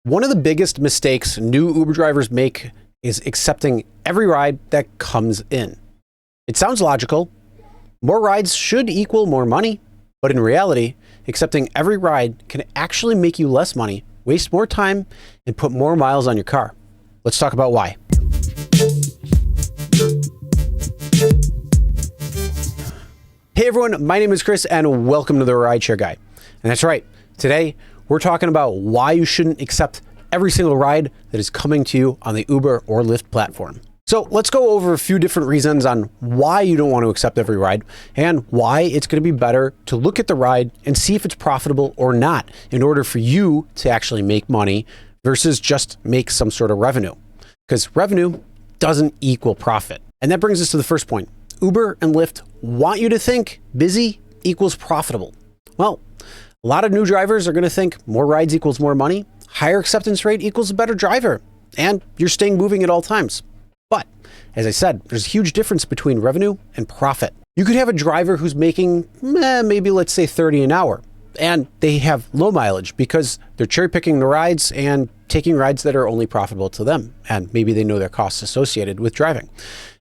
One of the biggest mistakes new Uber drivers make is accepting every ride that comes in. It sounds logical. More rides should equal more money, but in reality, accepting every ride can actually make you less money, waste more time, and put more miles on your car. Let's talk about why. Hey everyone, my name is Chris and welcome to the Rideshare Guy. And that's right, today we're talking about why you shouldn't accept every single ride that is coming to you on the Uber or Lyft platform. So let's go over a few different reasons on why you don't want to accept every ride and why it's going to be better to look at the ride and see if it's profitable or not in order for you to actually make money versus just make some sort of revenue. Because revenue doesn't equal profit. And that brings us to the first point. Uber and Lyft want you to think busy equals profitable. Well, a lot of new drivers are going to think more rides equals more money, higher acceptance rate equals a better driver, and you're staying moving at all times. But as I said, there's a huge difference between revenue and profit. You could have a driver who's making maybe let's say 30 an hour, and they have low mileage because they're cherry picking the rides and taking rides that are only profitable to them. And maybe they know their costs associated with driving.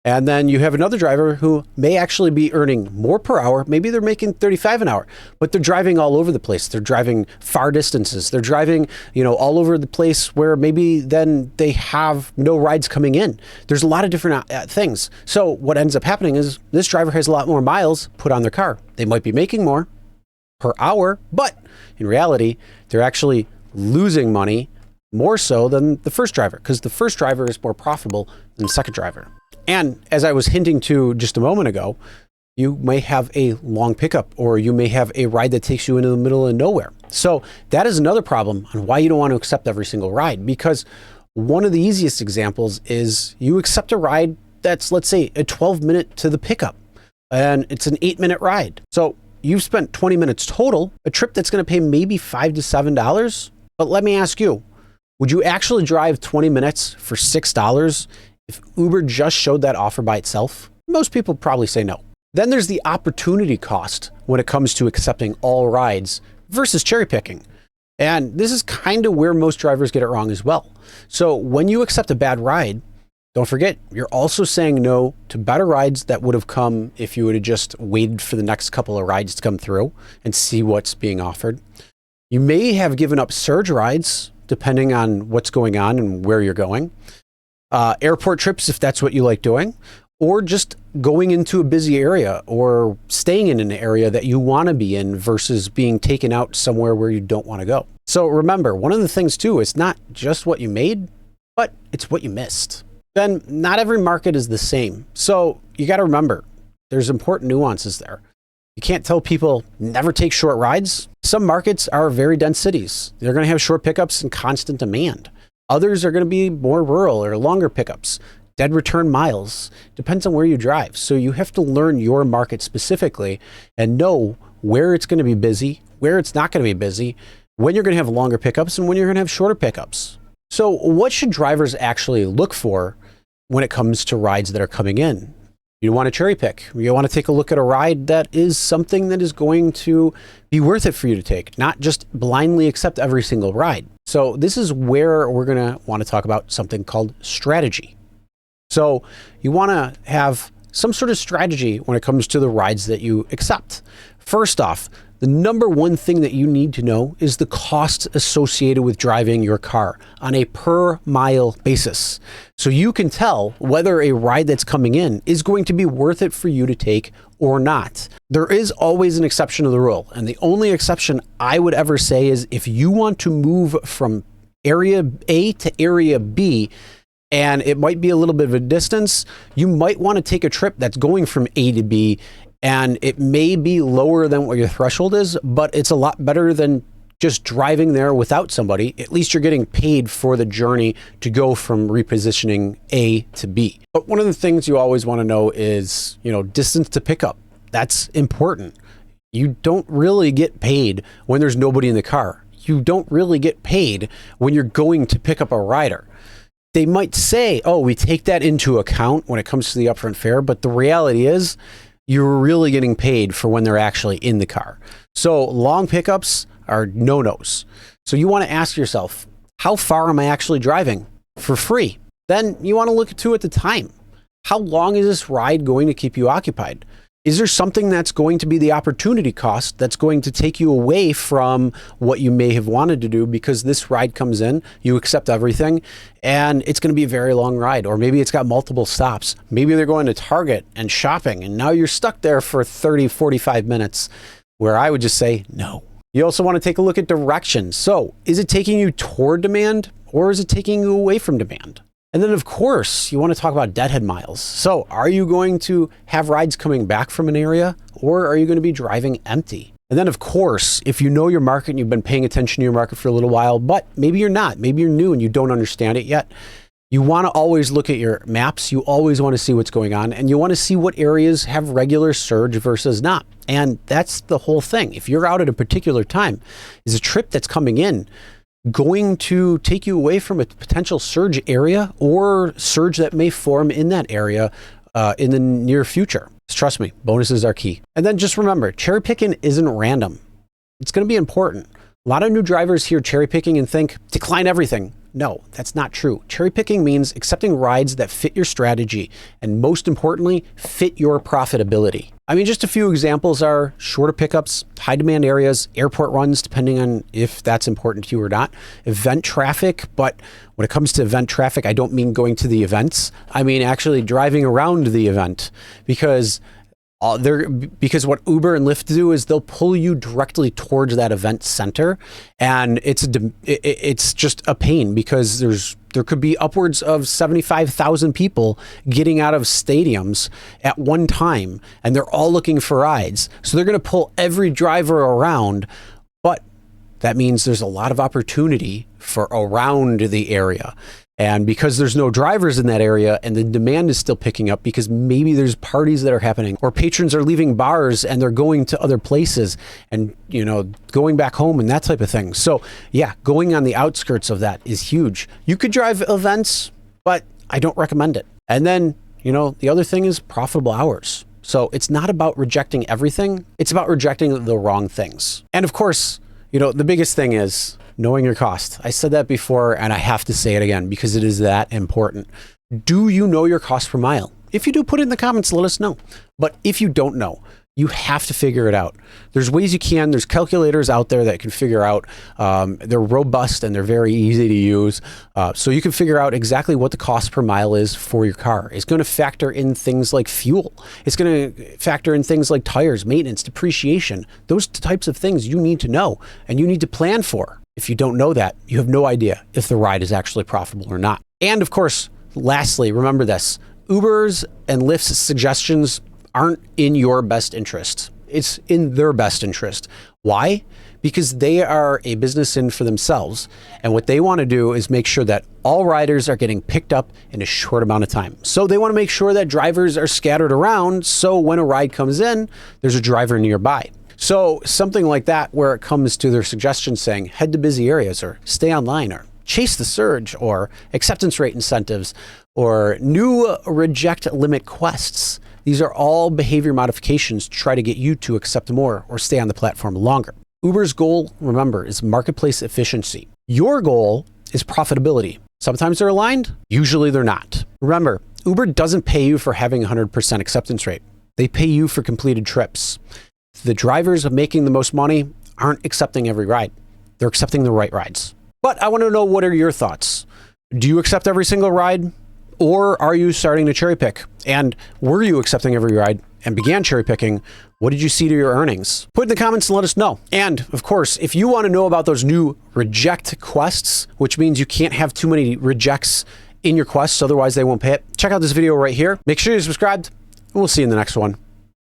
And then you have another driver who may actually be earning more per hour. Maybe they're making 35 an hour, but they're driving all over the place. They're driving far distances. They're driving, all over the place where maybe then they have no rides coming in. There's a lot of different things. So what ends up happening is this driver has a lot more miles put on their car. They might be making more per hour, but in reality, they're actually losing money more so than the first driver because the first driver is more profitable than the second driver. And as I was hinting to just a moment ago, you may have a long pickup or you may have a ride that takes you into the middle of nowhere. So that is another problem on why you don't want to accept every single ride, because one of the easiest examples is you accept a ride that's, let's say, a 12-minute to the pickup and it's an 8-minute ride. So you've spent 20 minutes total, a trip that's going to pay maybe $5 to $7. But let me ask you, would you actually drive 20 minutes for $6 if Uber just showed that offer by itself? Most people probably say no. Then there's the opportunity cost when it comes to accepting all rides versus cherry picking. And this is kind of where most drivers get it wrong as well. So when you accept a bad ride, don't forget, you're also saying no to better rides that would have come if you would have just waited for the next couple of rides to come through and see what's being offered. You may have given up surge rides depending on what's going on and where you're going. Airport trips, if that's what you like doing, or just going into a busy area or staying in an area that you want to be in versus being taken out somewhere where you don't want to go. So remember, one of the things too, is not just what you made, but it's what you missed. Then not every market is the same. So you got to remember, there's important nuances there. You can't tell people never take short rides. Some markets are very dense cities. They're going to have short pickups and constant demand. Others are going to be more rural or longer pickups, dead return miles. Depends on where you drive. So you have to learn your market specifically and know where it's going to be busy, where it's not going to be busy, when you're going to have longer pickups and when you're going to have shorter pickups. So what should drivers actually look for when it comes to rides that are coming in? You want to cherry pick. You want to take a look at a ride that is something that is going to be worth it for you to take, not just blindly accept every single ride. So this is where we're going to want to talk about something called strategy. So you want to have some sort of strategy when it comes to the rides that you accept. First off, the number one thing that you need to know is the cost associated with driving your car on a per mile basis. So you can tell whether a ride that's coming in is going to be worth it for you to take or not. There is always an exception to the rule. And the only exception I would ever say is if you want to move from area A to area B, and it might be a little bit of a distance, you might want to take a trip that's going from A to B, and it may be lower than what your threshold is, but it's a lot better than just driving there without somebody. At least you're getting paid for the journey to go from repositioning A to B. But one of the things you always want to know is, distance to pickup. That's important. You don't really get paid when there's nobody in the car. You don't really get paid when you're going to pick up a rider. They might say, oh, we take that into account when it comes to the upfront fare, but the reality is you're really getting paid for when they're actually in the car. So long pickups are no-nos. So you want to ask yourself, How far am I actually driving for free? Then you want to look at the time. How long is this ride going to keep you occupied? Is there something that's going to be the opportunity cost that's going to take you away from what you may have wanted to do because this ride comes in, you accept everything, and it's going to be a very long ride, or maybe it's got multiple stops. Maybe they're going to Target and shopping, and now you're stuck there for 30, 45 minutes, where I would just say no. You also want to take a look at direction. So is it taking you toward demand, or is it taking you away from demand? And then, of course, you want to talk about deadhead miles. So are you going to have rides coming back from an area, or are you going to be driving empty? And then, of course, if you know your market and you've been paying attention to your market for a little while, but maybe you're not, maybe you're new and you don't understand it yet, you want to always look at your maps. You always want to see what's going on, and you want to see what areas have regular surge versus not. And that's the whole thing. If you're out at a particular time, is a trip that's coming in going to take you away from a potential surge area or surge that may form in that area in the near future? Trust me, bonuses are key. And then just remember, cherry picking isn't random. It's going to be important. A lot of new drivers hear cherry picking and think, decline everything. No, that's not true. Cherry picking means accepting rides that fit your strategy and, most importantly, fit your profitability. I mean, just a few examples are shorter pickups, high demand areas, airport runs, depending on if that's important to you or not, event traffic. But when it comes to event traffic, I don't mean going to the events. I mean actually driving around the event, because what Uber and Lyft do is they'll pull you directly towards that event center, and it's just a pain because there could be upwards of 75,000 people getting out of stadiums at one time, and they're all looking for rides. So they're going to pull every driver around, but that means there's a lot of opportunity for around the area. And because there's no drivers in that area and the demand is still picking up because maybe there's parties that are happening, or patrons are leaving bars and they're going to other places and, going back home and that type of thing. So yeah, going on the outskirts of that is huge. You could drive events, but I don't recommend it. And then, the other thing is profitable hours. So it's not about rejecting everything. It's about rejecting the wrong things. And of course, the biggest thing is knowing your cost. I said that before, and I have to say it again because it is that important. Do you know your cost per mile? If you do, put it in the comments, let us know. But if you don't know, you have to figure it out. There's ways you can. There's calculators out there that can figure out. They're robust and they're very easy to use. So you can figure out exactly what the cost per mile is for your car. It's going to factor in things like fuel. It's going to factor in things like tires, maintenance, depreciation. Those types of things you need to know and you need to plan for. If you don't know that, you have no idea if the ride is actually profitable or not. And of course, lastly, remember this, Uber's and Lyft's suggestions aren't in your best interest. It's in their best interest. Why? Because they are a business in for themselves. And what they want to do is make sure that all riders are getting picked up in a short amount of time. So they want to make sure that drivers are scattered around. So when a ride comes in, there's a driver nearby. So something like that, where it comes to their suggestions saying head to busy areas or stay online or chase the surge or acceptance rate incentives or new reject limit quests. These are all behavior modifications to try to get you to accept more or stay on the platform longer. Uber's goal, remember, is marketplace efficiency. Your goal is profitability. Sometimes they're aligned, usually they're not. Remember, Uber doesn't pay you for having 100% acceptance rate. They pay you for completed trips. The drivers making the most money aren't accepting every ride. They're accepting the right rides. But I want to know, what are your thoughts? Do you accept every single ride? Or are you starting to cherry pick? And were you accepting every ride and began cherry picking? What did you see to your earnings? Put in the comments and let us know. And of course, if you want to know about those new reject quests, which means you can't have too many rejects in your quests, otherwise they won't pay it, check out this video right here. Make sure you're subscribed, and we'll see you in the next one.